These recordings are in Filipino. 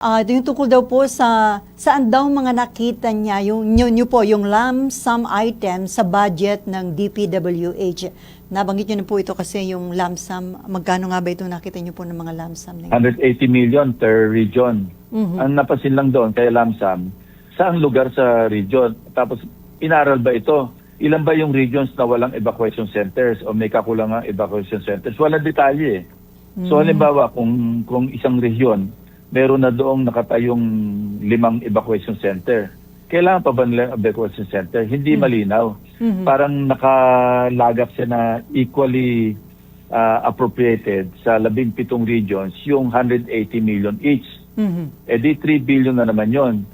Yung tungkol daw po saan daw mga nakita niya yung po, yung lump sum item sa budget ng DPWH. Nabanggit niyo na po ito kasi yung lump sum, magkano nga ba ito nakita niyo po ng mga lump sum na yun? 180 million per region. Ang napansin lang doon kay Lamsam, saang lugar sa region? Tapos, inaral ba ito? Ilan ba yung regions na walang evacuation centers o may kakulangang evacuation centers? Walang detalye. So, halimbawa, kung isang region, meron na doong nakatayong 5 evacuation center. Kailangan pa ba nila evacuation center? Hindi malinaw. Parang nakalagap siya na equally appropriated sa 17 regions yung 180 million each. Eh di 3 billion na naman yon.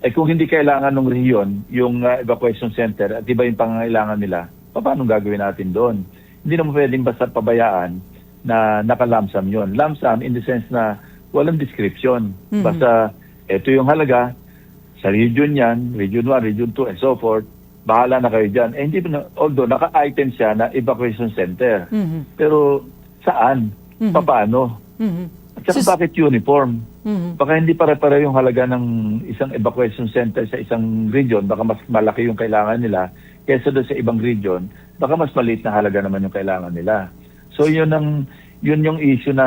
Eh kung hindi kailangan ng rehiyon yung evacuation center at iba yung pangangailangan nila, paano gagawin natin doon? Hindi naman pwedeng basta pabayaan na nakalamsam yon. Lamsam in the sense na walang description. Basta ito yung halaga sa region yan, region 1, region 2, and so forth. Bahala na kayo dyan. Eh, hindi, although naka-item siya na evacuation center. Pero saan? Paano? At saka bakit uniform? Baka hindi pare-pare yung halaga ng isang evacuation center sa isang region. Baka mas malaki yung kailangan nila kaysa doon sa ibang region. Baka mas maliit na halaga naman yung kailangan nila. So yun yung issue na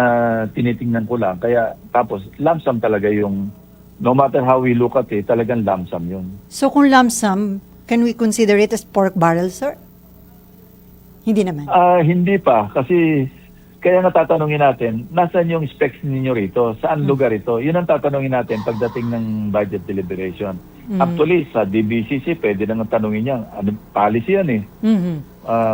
tinitingnan ko lang. Kaya tapos lump sum talaga yung, no matter how we look at it, talagang lump sum yun. So kung lump sum, can we consider it as pork barrel, sir? Hindi naman. Hindi pa. Kasi kaya nga tatanungin natin, nasaan yung specs ninyo rito? Saan lugar ito? Yun ang tatanungin natin pagdating ng budget deliberation. Actually, sa DBCC, pwede nang tanungin niya. Ano, policy yan eh.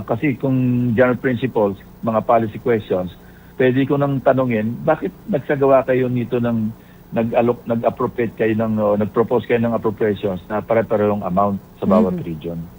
Kasi kung general principles, mga policy questions, pwede ko nang tanungin, bakit nagsagawa kayo nito ng nag-appropriate kayo ng, nag-propose kayo ng appropriations na pare-parehong amount sa bawat region?